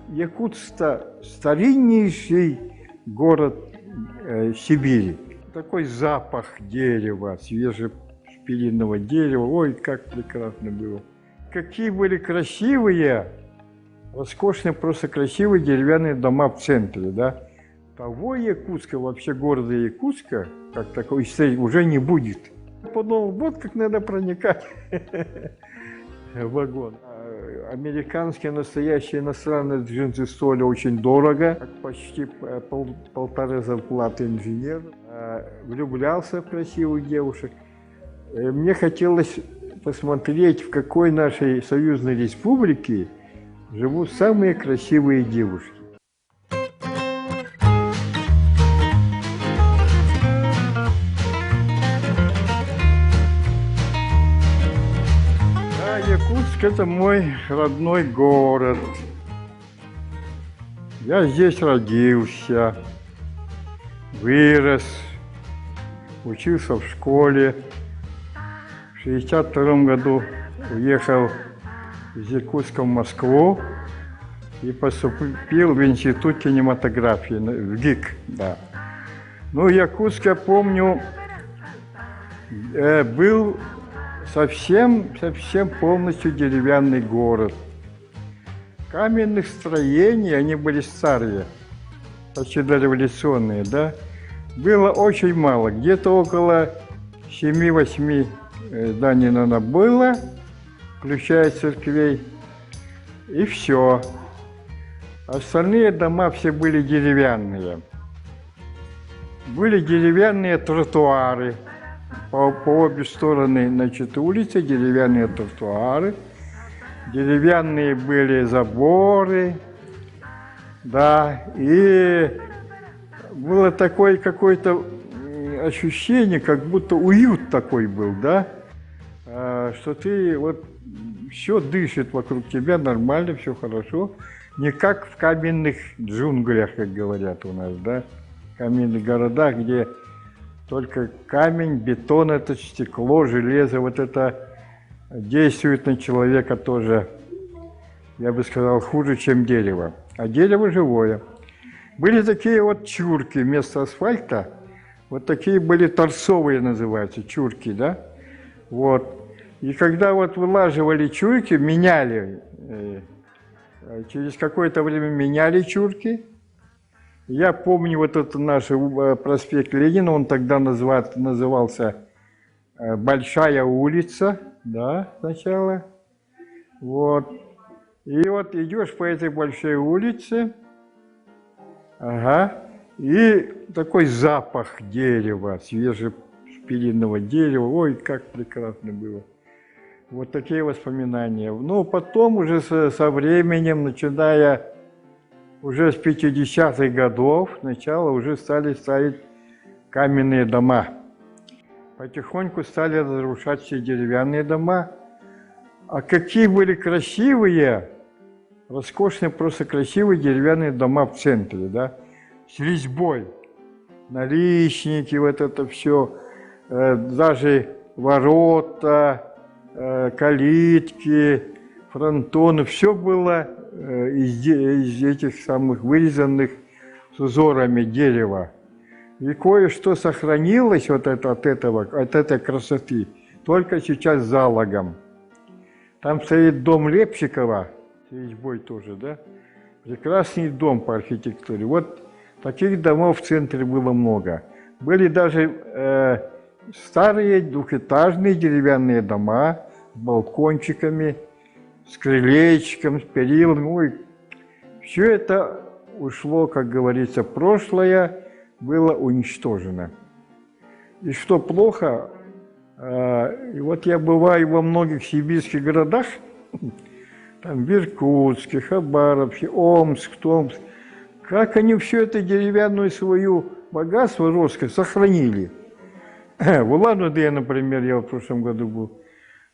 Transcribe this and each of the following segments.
Якутск – стариннейший город Сибири. Такой запах дерева, свежешпилиного дерева. Ой, как прекрасно было. Какие были красивые, роскошные, просто красивые деревянные дома в центре, да. Того Якутска, вообще города Якутска, как такой, уже не будет. Подумал, вот как надо проникать в вагон. Американские настоящие иностранные джинсы стоили очень дорого, почти полторы зарплаты инженера. Влюблялся в красивых девушек. Мне хотелось посмотреть, в какой нашей союзной республике живут самые красивые девушки. Якутск – это мой родной город. Я здесь родился, вырос, учился в школе. В 1962 году уехал из Якутска в Москву и поступил в Институт кинематографии, в ГИК. Да. Ну, Якутск, я помню, был совсем полностью деревянный город. Каменных строений, они были старые, почти дореволюционные, да, было очень мало. Где-то около 7-8 зданий, наверное, было, включая церквей, и все. Остальные дома все были деревянные. Были деревянные тротуары. По обе стороны, значит, улицы, деревянные тротуары, деревянные были заборы, да, и было такое какое-то ощущение, как будто уют такой был, да, что ты вот все дышит вокруг тебя нормально, все хорошо, не как в каменных джунглях, как говорят у нас, да, каменных городах, где только камень, бетон, это стекло, железо, вот это действует на человека тоже, я бы сказал, хуже, чем дерево. А дерево живое. Были такие вот чурки вместо асфальта, вот такие были торцовые, называются, чурки, да? Вот. И когда вот вылаживали чурки, меняли, через какое-то время меняли чурки. Я помню вот этот наш проспект Ленина, он тогда назывался Большая улица, да, сначала. Вот. И вот идешь по этой Большой улице, ага, и такой запах дерева, свежешпилиного дерева, ой, как прекрасно было. Вот такие воспоминания. Ну, потом уже со временем, начиная уже с 50-х годов, начала уже стали ставить каменные дома. Потихоньку стали разрушать все деревянные дома. А какие были красивые, роскошные, просто красивые деревянные дома в центре, да, с резьбой. Наличники, вот это все, даже ворота, калитки, фронтоны, все было из этих самых вырезанных с узорами дерева. И кое-что сохранилось вот это, от этой красоты, только сейчас залогом. Там стоит дом Лепсикова, с резьбой тоже, да? Прекрасный дом по архитектуре. Вот таких домов в центре было много. Были даже старые двухэтажные деревянные дома с балкончиками, с крылечком, с перилами. Ой, все это ушло, как говорится, в прошлое, было уничтожено. И что плохо, и вот я бываю во многих сибирских городах, там в Иркутске, Хабаровске, Омск, Томск, как они все это деревянную свою богатство русское сохранили. В Улан-Удэ, например, я в прошлом году был.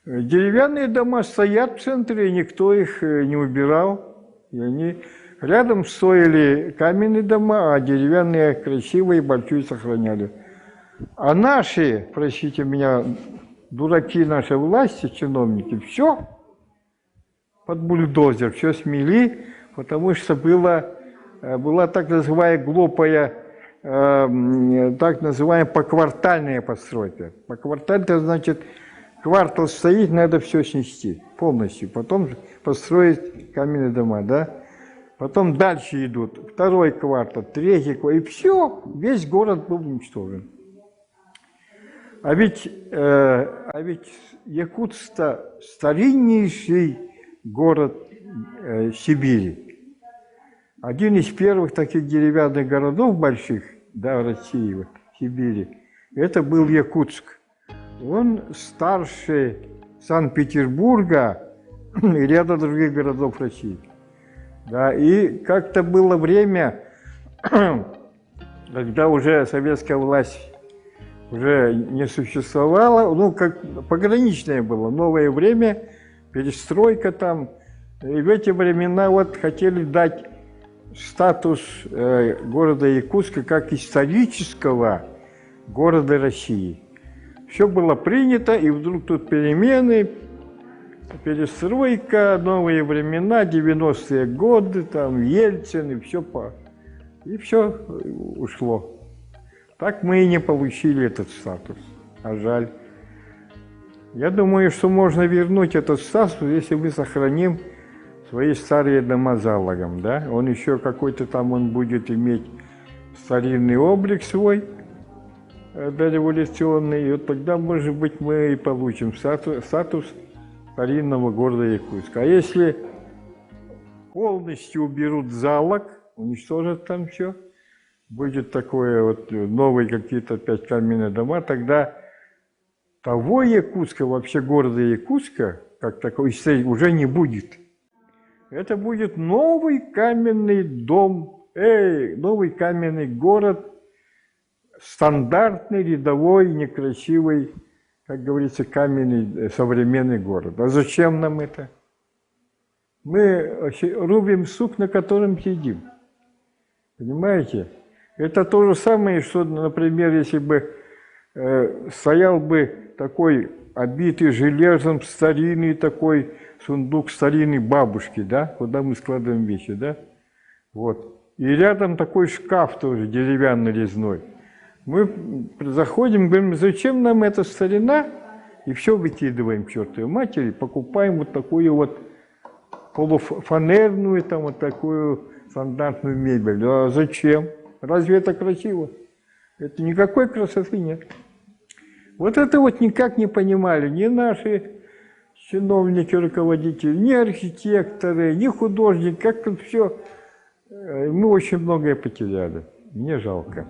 Деревянные дома стоят в центре, и никто их не убирал. И они рядом стояли каменные дома, а деревянные красивые, большие сохраняли. А наши, простите меня, дураки нашей власти, чиновники, все под бульдозер, все смели, потому что была так называемая глупая, так называемая поквартальная постройка. Поквартально значит, квартал стоит, надо все снести полностью, потом построить каменные дома, да? Потом дальше идут, второй квартал, третий квартал, и все, весь город был уничтожен. А ведь Якутск – стариннейший город Сибири. Один из первых таких деревянных городов больших, да, в России, в Сибири, это был Якутск. Он старше Санкт-Петербурга и ряда других городов России. Да, и как-то было время, когда уже советская власть уже не существовала, ну, как пограничное было, новое время, перестройка там. И в эти времена вот хотели дать статус города Якутска как исторического города России. Все было принято, и вдруг тут перемены, перестройка, новые времена, 90-е годы, там Ельцин, и все ушло. Так мы и не получили этот статус, а жаль. Я думаю, что можно вернуть этот статус, если мы сохраним свои старые дома залогом, да? Он еще какой-то там, он будет иметь старинный облик свой, дореволюционный, и вот тогда, может быть, мы и получим статус старинного города Якутска. А если полностью уберут залог, уничтожат там все, будет такое вот новые какие-то опять каменные дома, тогда того Якутска, вообще города Якутска, как такой, уже не будет. Это будет новый каменный дом, новый каменный город, стандартный, рядовой, некрасивый, как говорится, каменный современный город. А зачем нам это? Мы рубим сук, на котором сидим. Понимаете? Это то же самое, что, например, если бы стоял бы такой обитый железом старинный такой сундук старинной бабушки, да, куда мы складываем вещи, да, вот. И рядом такой шкаф тоже деревянный резной. Мы заходим, говорим, зачем нам эта старина, и все выкидываем к чертовой матери, покупаем вот такую вот полуфанерную, там вот такую стандартную мебель. А зачем? Разве это красиво? Это никакой красоты нет. Вот это вот никак не понимали ни наши чиновники, руководители, ни архитекторы, ни художники. Как-то все, мы очень многое потеряли. Мне жалко.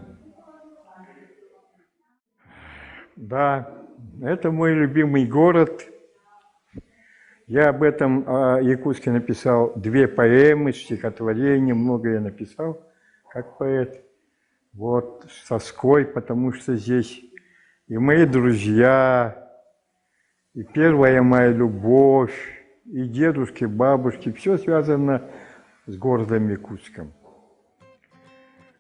Да, это мой любимый город. Я об этом Якутске написал 2 поэмы, стихотворения, многое я написал как поэт. Вот, с тоской, потому что здесь и мои друзья, и первая моя любовь, и дедушки, бабушки, все связано с городом Якутском.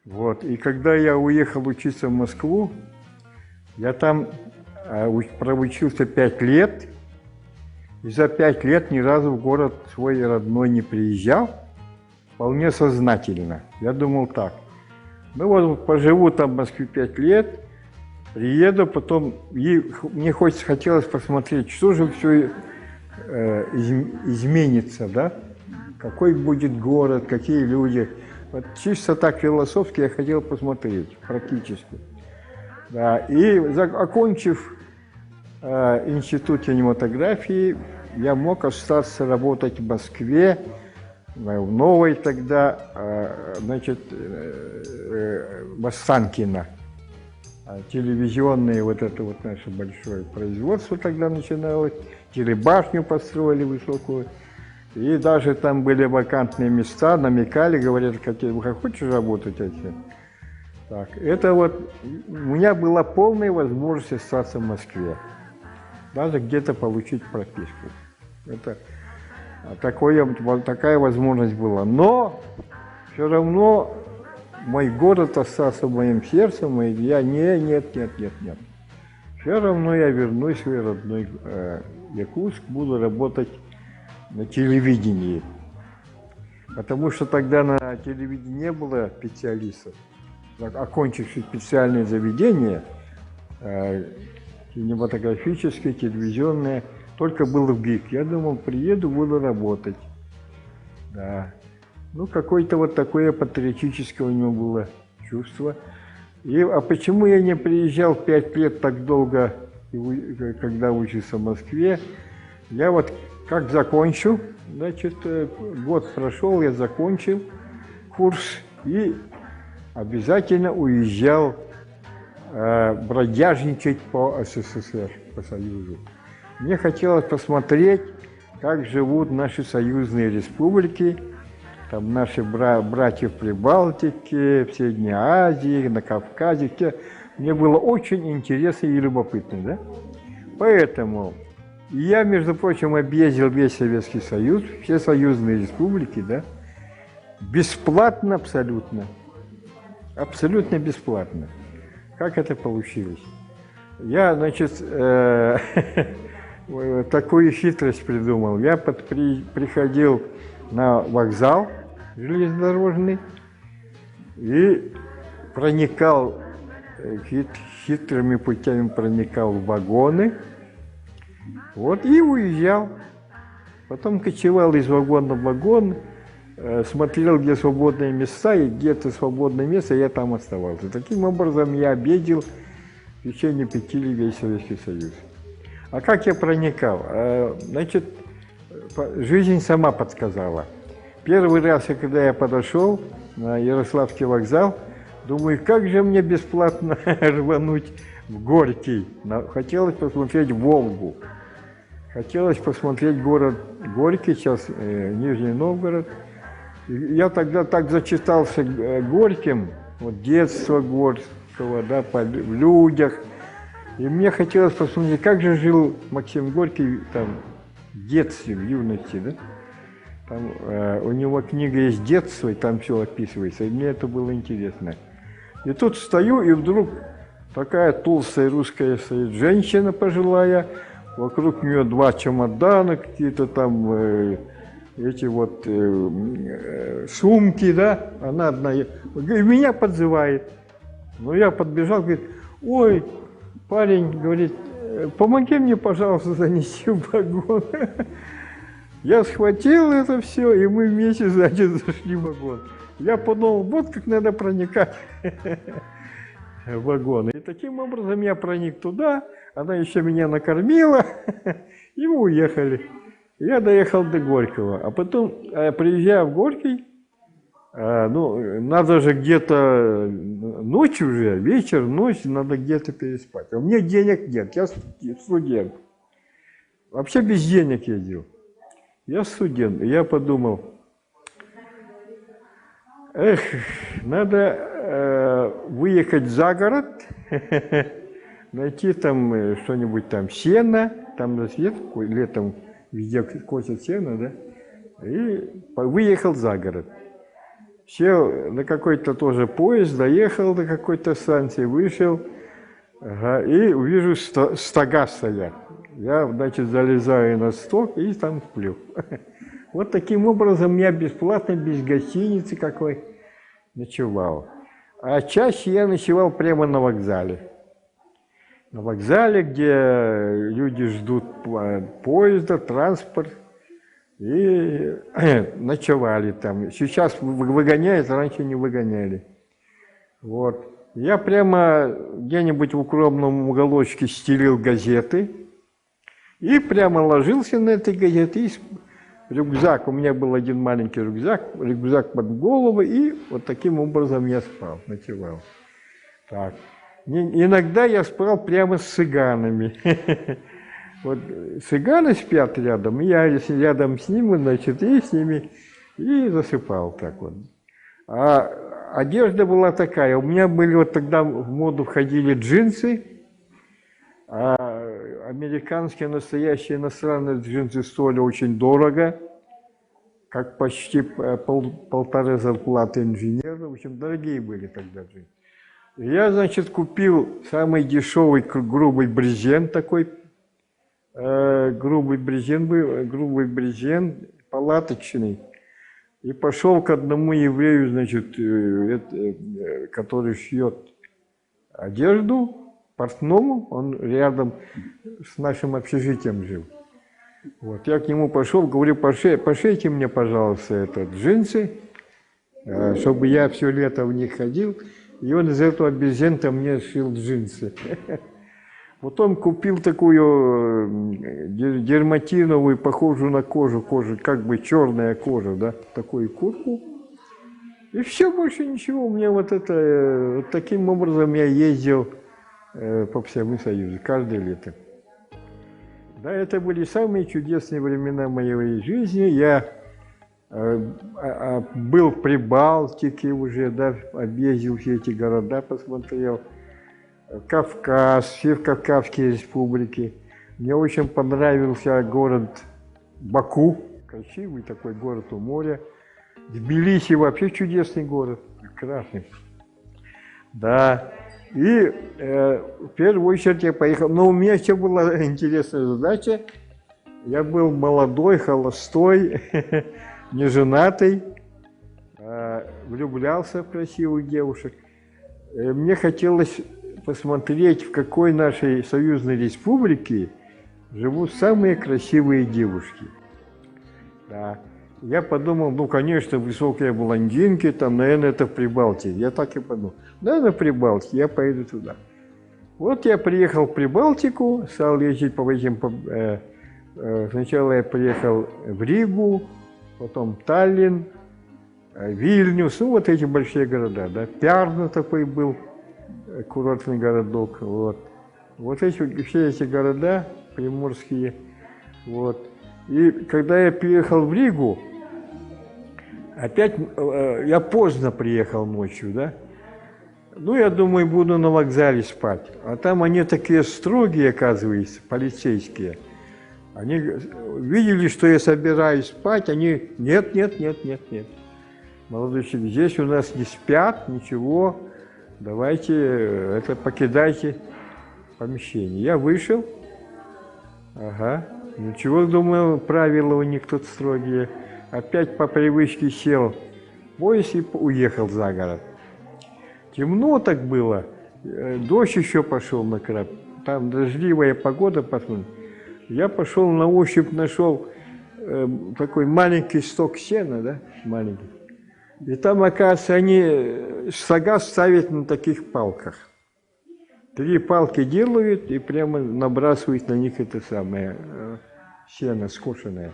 Вот, и когда я уехал учиться в Москву, я там проучился 5 лет, и за 5 лет ни разу в город свой родной не приезжал, вполне сознательно. Я думал так, ну вот поживу там в Москве 5 лет, приеду, потом, и мне хотелось посмотреть, что же все изменится, да? Какой будет город, какие люди. Вот чисто так философски я хотел посмотреть, практически. Да, и окончив институт кинематографии, я мог остаться работать в Москве, в новой тогда, значит, в Останкино. Телевизионное вот это вот наше большое производство тогда начиналось, телебашню построили высокую, и даже там были вакантные места, намекали, говорят, вы хочешь работать отсюда? Так, это вот, у меня была полная возможность остаться в Москве, даже где-то получить прописку. Это такая возможность была. Но все равно мой город остался в моем сердце, нет. Все равно я вернусь в свой родной Якутск, буду работать на телевидении. Потому что тогда на телевидении не было специалистов, окончивших специальные заведения, кинематографические, телевизионные, только был ВГИК. Я думал, приеду, буду работать. Да. Ну, какое-то вот такое патриотическое у него было чувство. А почему я не приезжал 5 лет так долго, когда учился в Москве? Я вот как закончил, значит, год прошел, я закончил курс и обязательно уезжал бродяжничать по СССР, по Союзу. Мне хотелось посмотреть, как живут наши союзные республики, там наши братья в Прибалтике, в Средней Азии, на Кавказе. Мне было очень интересно и любопытно, да? Поэтому я, между прочим, объездил весь Советский Союз, все союзные республики, да? Бесплатно абсолютно. Абсолютно бесплатно. Как это получилось? Я, значит, такую хитрость придумал. Я приходил на вокзал железнодорожный и проникал, хитрыми путями проникал в вагоны, вот, и уезжал. Потом кочевал из вагона в вагон, смотрел, где свободные места, и где-то свободное место, я там оставался. Таким образом, я объездил в течение 5 лет весь Советский Союз. А как я проникал? Значит, жизнь сама подсказала. Первый раз, когда я подошел на Ярославский вокзал, думаю, как же мне бесплатно рвануть в Горький. Хотелось посмотреть Волгу. Хотелось посмотреть город Горький, сейчас Нижний Новгород. Я тогда так зачитался Горьким, вот детство Горького, да, в людях. И мне хотелось посмотреть, как же жил Максим Горький там в детстве, в юности, да? Там, у него книга есть «Детство», и там все описывается, и мне это было интересно. И тут стою, и вдруг такая толстая русская стоит женщина пожилая, вокруг нее 2 чемодана, какие-то там эти вот сумки, да, она одна, и меня подзывает. Ну, я подбежал, говорит, ой, парень, говорит, помоги мне, пожалуйста, занести в вагон. Я схватил это все, и мы вместе сзади зашли в вагон. Я подумал, вот как надо проникать в вагон. И таким образом я проник туда, она еще меня накормила, и мы уехали. Я доехал до Горького, а потом, приезжая в Горький, ну, надо же где-то ночь уже, вечер, ночь, надо где-то переспать. А у меня денег нет, я студент. Вообще без денег ездил. Я студент, я подумал, эх, надо выехать за город, найти там что-нибудь там, сено, там на свет, летом везде косят сено, да, и выехал за город. Сел на какой-то тоже поезд, доехал до какой-то станции, вышел, ага, и увижу, стога стоят. Я, значит, залезаю на сток и там сплю. Вот таким образом я бесплатно, без гостиницы какой, ночевал. А чаще я ночевал прямо на вокзале. На вокзале, где люди ждут поезда, транспорт. И ночевали там. Сейчас выгоняют, раньше не выгоняли. Вот. Я прямо где-нибудь в укромном уголочке стелил газеты и прямо ложился на этой газете. И рюкзак, у меня был один маленький рюкзак под голову, и вот таким образом я спал, ночевал. Так. Иногда я спал прямо с цыганами. Вот цыганы спят рядом, и я рядом с ними, значит, и с ними, и засыпал так вот. А одежда была такая, у меня были вот тогда в моду входили джинсы, а американские настоящие иностранные джинсы стоили очень дорого, как почти 1,5 зарплаты инженера, в общем, дорогие были тогда джинсы. Я, значит, купил самый дешевый грубый брезент такой, грубый брезент, палаточный. и пошел к одному еврею, значит, который шьет одежду, портному, он рядом с нашим общежитием жил. Вот, я к нему пошел, говорю, пошейте мне, пожалуйста, джинсы, чтобы я все лето в них ходил, и он из этого брезента мне шил джинсы. Потом купил такую дерматиновую, похожую на кожу, как бы черная кожа, да, такую куртку. И все, больше ничего. У меня вот таким образом я ездил по всему Союзу, каждое лето. Да, это были самые чудесные времена моей жизни. Я был в Прибалтике уже, да, объездил все эти города, посмотрел. Кавказ, все Кавказские республики. Мне очень понравился город Баку, красивый такой город у моря. Тбилиси вообще чудесный город, прекрасный. Да, и в первую очередь я поехал, но у меня еще была интересная задача. Я был молодой, холостой, неженатый, влюблялся в красивых девушек. Мне хотелось посмотреть, в какой нашей союзной республике живут самые красивые девушки. Да. Я подумал, ну, конечно, высокие блондинки, там, наверное, это в Прибалтике. Я так и подумал. Наверное, в Прибалтике, я поеду туда. Вот я приехал в Прибалтику, стал ездить по этим... Сначала я приехал в Ригу, потом Таллин, Вильнюс, ну, вот эти большие города, да. Пярну такой был, курортный городок, вот. Вот все эти города приморские, вот. И когда я приехал в Ригу, опять я поздно приехал ночью, да. Ну, я думаю, буду на вокзале спать. А там они такие строгие, оказывается, полицейские. Они видели, что я собираюсь спать, они, нет. Молодой человек, здесь у нас не спят, ничего. Давайте, покидайте помещение. Я вышел, ага, ну чего, думаю, правила у них тут строгие. Опять по привычке сел в поезд и уехал за город. Темно так было, дождь еще пошел на краб, там дождливая погода, посмотрим. Я пошел на ощупь, нашел такой маленький сток сена, да, маленький. И там, оказывается, они сага ставят на таких палках. 3 палки делают и прямо набрасывают на них это самое сено скошенное.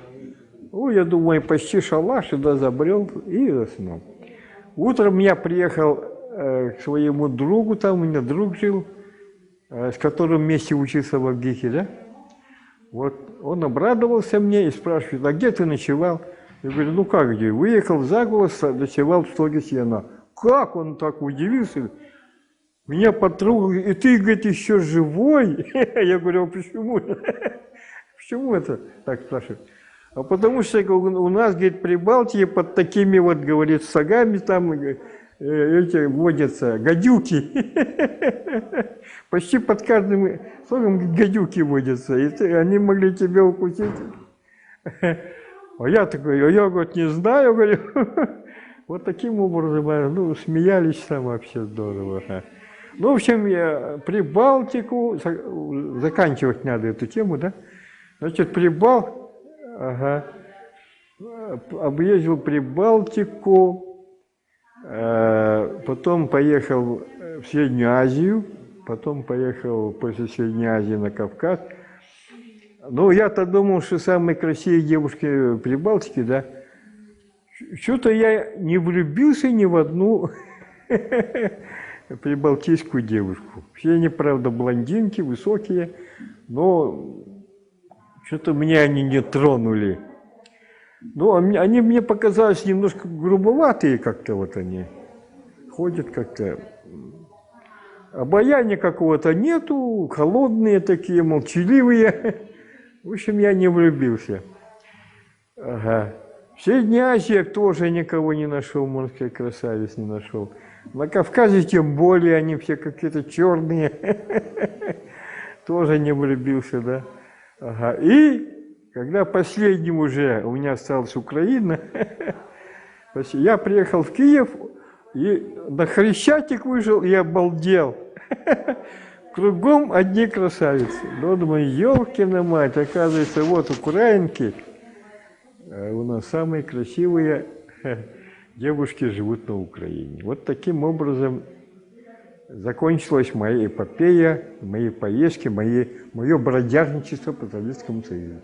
Ну, я думаю, почти шалаш, туда забрел и заснул. Утром я приехал к своему другу, там у меня друг жил, с которым вместе учился в Авгике, да? Вот он обрадовался мне и спрашивает, а где ты ночевал? Я говорю, ну как где? Выехал за город, ночевал в стоге сена. Как? Он так удивился. Меня потрогал, и ты, говорит, еще живой? Я говорю, а почему? Почему это? Так спрашивает. А потому что у нас, говорит, при Балтии под такими вот, говорит, сагами там эти водятся гадюки. Почти под каждым согом гадюки водятся. И они могли тебя укусить. А я такой, я, говорит, не знаю, говорю. Вот таким образом, ну, смеялись там вообще здорово. Ну, в общем, я Прибалтику, заканчивать надо эту тему, да? Значит, объездил Прибалтику, потом поехал в Среднюю Азию, потом поехал после Средней Азии на Кавказ. Ну, я-то думал, что самые красивые девушки в Прибалтике, да. Что-то я не влюбился ни в одну прибалтийскую девушку. Все они, правда, блондинки, высокие, но что-то меня они не тронули. Ну, они мне показались немножко грубоватые как-то вот они. Ходят как-то. Обаяния какого-то нету, холодные такие, молчаливые. В общем, я не влюбился. Ага. В Средней Азии тоже никого не нашел, можно сказать, красавиц не нашел. На Кавказе тем более, они все какие-то черные. Тоже не влюбился, да. Ага. И когда последним уже у меня осталась Украина, Спасибо. Я приехал в Киев, и на Хрещатик вышел и обалдел. Кругом одни красавицы. Ну, думаю, ёлкина мать, оказывается, вот украинки, у нас самые красивые девушки живут на Украине. Вот таким образом закончилась моя эпопея, мои поездки, мое бродяжничество по Советскому Союзу.